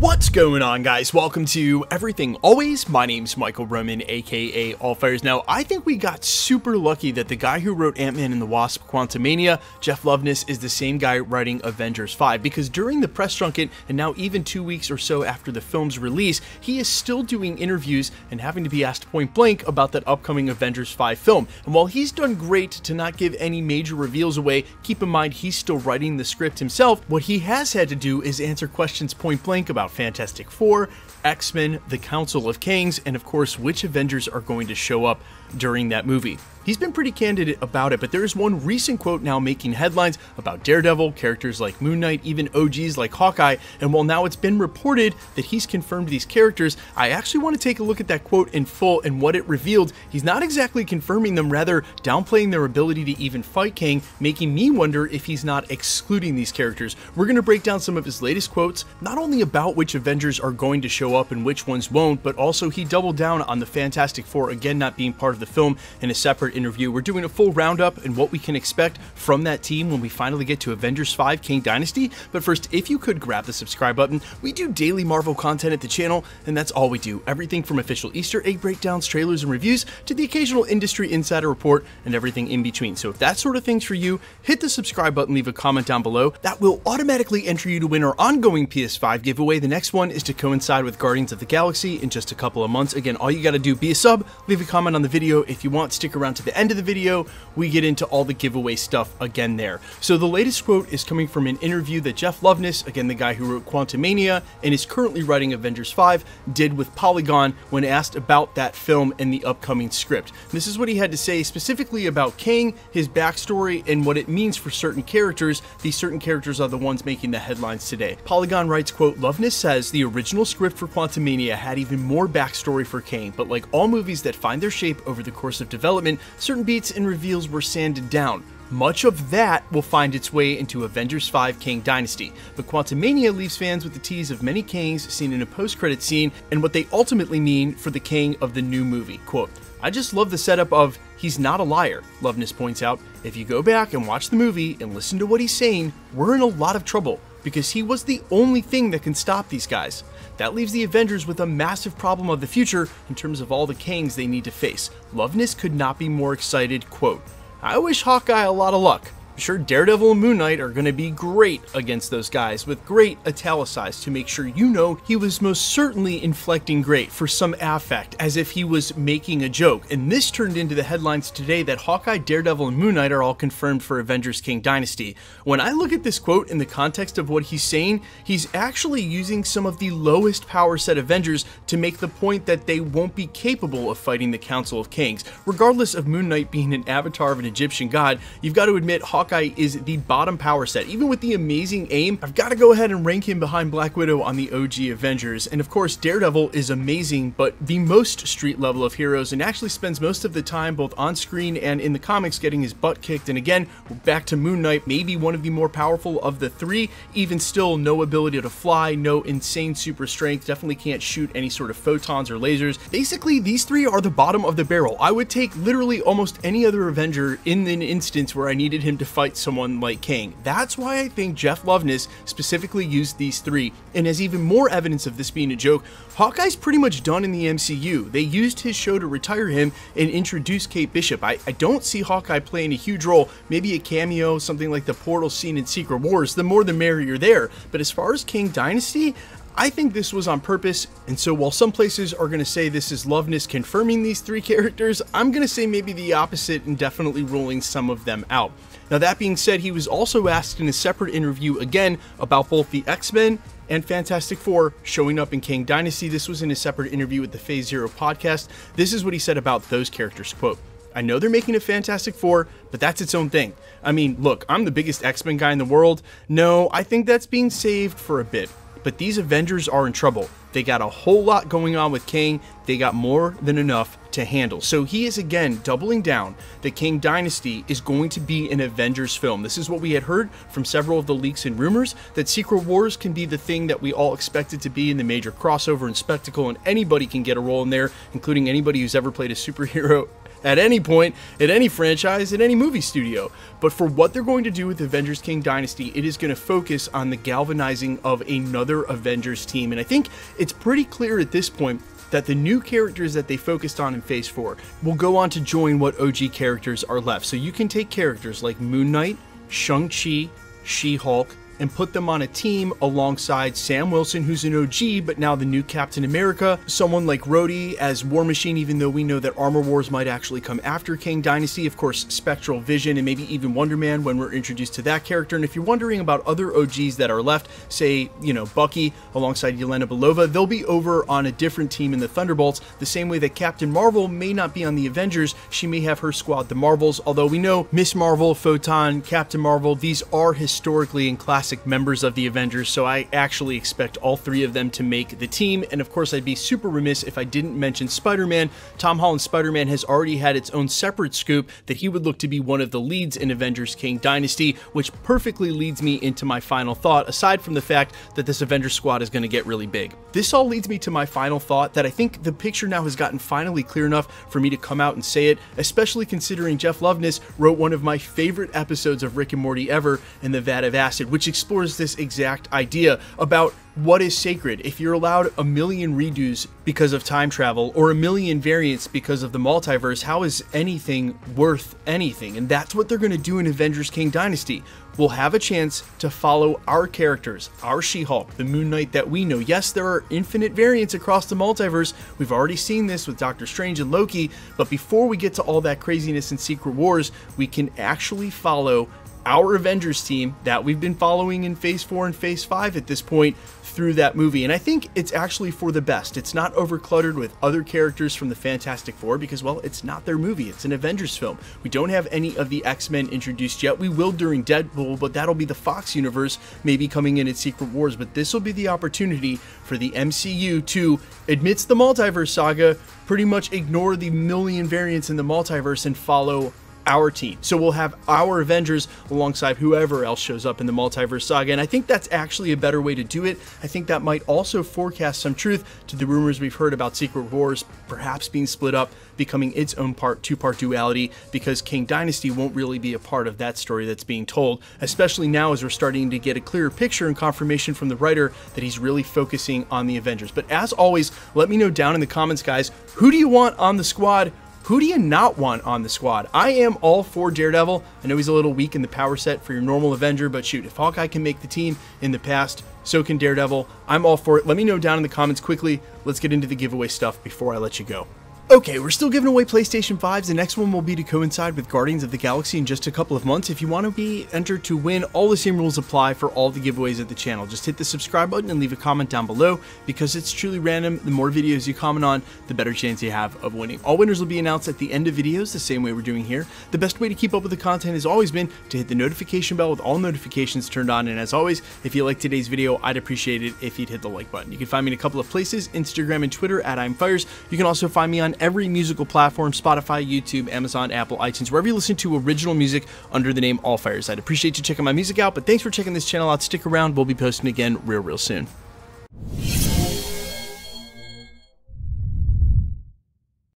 What's going on, guys? Welcome to Everything Always. My name's Michael Roman, aka Allfires. Now, I think we got super lucky that the guy who wrote Ant-Man and the Wasp: Quantumania, Jeff Loveness, is the same guy writing Avengers 5, because during the press junket, and now even 2 weeks or so after the film's release, he is still doing interviews and having to be asked point blank about that upcoming Avengers 5 film. And while he's done great to not give any major reveals away, keep in mind he's still writing the script himself. What he has had to do is answer questions point blank about Fantastic Four, X-Men, the Council of Kangs, and of course which Avengers are going to show up during that movie. He's been pretty candid about it, but there is one recent quote now making headlines about Daredevil, characters like Moon Knight, even OGs like Hawkeye, and while now it's been reported that he's confirmed these characters, I actually want to take a look at that quote in full and what it revealed. He's not exactly confirming them, rather downplaying their ability to even fight Kang, making me wonder if he's not excluding these characters. We're going to break down some of his latest quotes, not only about which Avengers are going to show up and which ones won't, but also he doubled down on the Fantastic Four again not being part of the film in a separate interview. We're doing a full roundup and what we can expect from that team when we finally get to Avengers 5 KANG DYNASTY. But first, if you could grab the subscribe button. We do daily Marvel content at the channel, and that's all we do. Everything from official Easter egg breakdowns, trailers, and reviews to the occasional industry insider report and everything in between. So if that sort of thing's for you, hit the subscribe button, leave a comment down below. That will automatically enter you to win our ongoing PS5 giveaway. The next one is to coincide with Guardians of the Galaxy in just a couple of months. Again, all you gotta do, be a sub, leave a comment on the video. If you want, stick around to the end of the video, we get into all the giveaway stuff again there. So the latest quote is coming from an interview that Jeff Loveness, again the guy who wrote Quantumania and is currently writing Avengers 5, did with Polygon when asked about that film and the upcoming script. This is what he had to say specifically about Kang, his backstory, and what it means for certain characters. These certain characters are the ones making the headlines today. Polygon writes, quote, "Loveness says the original script for Quantumania had even more backstory for Kang, but like all movies that find their shape over the course of development, certain beats and reveals were sanded down. Much of that will find its way into Avengers 5 KANG DYNASTY, but Quantumania leaves fans with the tease of many Kangs seen in a post-credit scene and what they ultimately mean for the Kang of the new movie." Quote, "I just love the setup of he's not a liar," Loveness points out. "If you go back and watch the movie and listen to what he's saying, we're in a lot of trouble because he was the only thing that can stop these guys. That leaves the Avengers with a massive problem of the future in terms of all the Kangs they need to face." Loveness could not be more excited. Quote, "I wish Hawkeye a lot of luck. I'm sure Daredevil and Moon Knight are going to be great against those guys," with great italicized to make sure you know he was most certainly inflecting great for some affect, as if he was making a joke. And this turned into the headlines today that Hawkeye, Daredevil, and Moon Knight are all confirmed for Avengers KANG DYNASTY. When I look at this quote in the context of what he's saying, he's actually using some of the lowest power set Avengers to make the point that they won't be capable of fighting the Council of Kangs. Regardless of Moon Knight being an avatar of an Egyptian god, you've got to admit Hawkeye is the bottom power set. Even with the amazing aim, I've got to go ahead and rank him behind Black Widow on the OG Avengers. And of course, Daredevil is amazing, but the most street level of heroes, and actually spends most of the time both on screen and in the comics getting his butt kicked. And again, we're back to Moon Knight, maybe one of the more powerful of the three. Even still, no ability to fly, no insane super strength, definitely can't shoot any sort of photons or lasers. Basically, these three are the bottom of the barrel. I would take literally almost any other Avenger in an instance where I needed him to fight someone like Kang. That's why I think Jeff Loveness specifically used these three. And as even more evidence of this being a joke, Hawkeye's pretty much done in the MCU. They used his show to retire him and introduce Kate Bishop. I don't see Hawkeye playing a huge role, maybe a cameo, something like the portal scene in Secret Wars. The more the merrier there. But as far as KANG DYNASTY, I think this was on purpose, and so while some places are going to say this is Loveness confirming these three characters, I'm going to say maybe the opposite and definitely ruling some of them out. Now that being said, he was also asked in a separate interview again about both the X-Men and Fantastic Four showing up in KANG DYNASTY. This was in a separate interview with the Phase Zero podcast. This is what he said about those characters, quote, "I know they're making a Fantastic Four, but that's its own thing. I mean, look, I'm the biggest X-Men guy in the world. No, I think that's being saved for a bit. But these Avengers are in trouble. They got a whole lot going on with Kang. They got more than enough to handle." So he is again doubling down that KANG DYNASTY is going to be an Avengers film. This is what we had heard from several of the leaks and rumors, that Secret Wars can be the thing that we all expect it to be in the major crossover and spectacle, and anybody can get a role in there, including anybody who's ever played a superhero at any point, at any franchise, at any movie studio. But for what they're going to do with Avengers King Dynasty, it is going to focus on the galvanizing of another Avengers team. And I think it's pretty clear at this point that the new characters that they focused on in Phase 4 will go on to join what OG characters are left. So you can take characters like Moon Knight, Shang-Chi, She-Hulk, and put them on a team alongside Sam Wilson, who's an OG, but now the new Captain America, someone like Rhodey as War Machine, even though we know that Armor Wars might actually come after King Dynasty, of course, Spectral Vision, and maybe even Wonder Man when we're introduced to that character. And if you're wondering about other OGs that are left, say, you know, Bucky alongside Yelena Belova, they'll be over on a different team in the Thunderbolts, the same way that Captain Marvel may not be on the Avengers. She may have her squad, the Marvels, although we know Miss Marvel, Photon, Captain Marvel, these are historically and classic members of the Avengers, so I actually expect all three of them to make the team. And of course, I'd be super remiss if I didn't mention Spider-Man. Tom Holland's Spider-Man has already had its own separate scoop that he would look to be one of the leads in Avengers King Dynasty, which perfectly leads me into my final thought, aside from the fact that this Avengers squad is going to get really big. This all leads me to my final thought, that I think the picture now has gotten finally clear enough for me to come out and say it, especially considering Jeff Loveness wrote one of my favorite episodes of Rick and Morty ever in the Vat of Acid, which explores this exact idea about what is sacred. If you're allowed a million redos because of time travel or a million variants because of the multiverse, how is anything worth anything? And that's what they're going to do in Avengers King Dynasty. We'll have a chance to follow our characters, our She-Hulk, the Moon Knight that we know. Yes, there are infinite variants across the multiverse. We've already seen this with Doctor Strange and Loki, but before we get to all that craziness in Secret Wars, we can actually follow our Avengers team that we've been following in Phase 4 and Phase 5 at this point through that movie. And I think it's actually for the best. It's not overcluttered with other characters from the Fantastic Four because, well, it's not their movie. It's an Avengers film. We don't have any of the X-Men introduced yet. We will during Deadpool, but that'll be the Fox universe maybe coming in at Secret Wars. But this will be the opportunity for the MCU to, amidst the multiverse saga, pretty much ignore the million variants in the multiverse and follow our team. So we'll have our Avengers alongside whoever else shows up in the multiverse saga, and I think that's actually a better way to do it. I think that might also forecast some truth to the rumors we've heard about Secret Wars perhaps being split up, becoming its own two-part duality, because King Dynasty won't really be a part of that story that's being told, especially now as we're starting to get a clearer picture and confirmation from the writer that he's really focusing on the Avengers. But as always, let me know down in the comments, guys, who do you want on the squad? Who do you not want on the squad? I am all for Daredevil. I know he's a little weak in the power set for your normal Avenger, but shoot, if Hawkeye can make the team in the past, so can Daredevil. I'm all for it. Let me know down in the comments quickly. Let's get into the giveaway stuff before I let you go. Okay, we're still giving away PlayStation 5s. The next one will be to coincide with Guardians of the Galaxy in just a couple of months. If you want to be entered to win, all the same rules apply for all the giveaways at the channel. Just hit the subscribe button and leave a comment down below, because it's truly random. The more videos you comment on, the better chance you have of winning. All winners will be announced at the end of videos, the same way we're doing here. The best way to keep up with the content has always been to hit the notification bell with all notifications turned on. And as always, if you like today's video, I'd appreciate it if you'd hit the like button. You can find me in a couple of places, Instagram and Twitter at I'mFires. You can also find me on every musical platform, Spotify, YouTube, Amazon, Apple, iTunes, wherever you listen to original music under the name All Fires. I'd appreciate you checking my music out, but thanks for checking this channel out. Stick around. We'll be posting again real soon.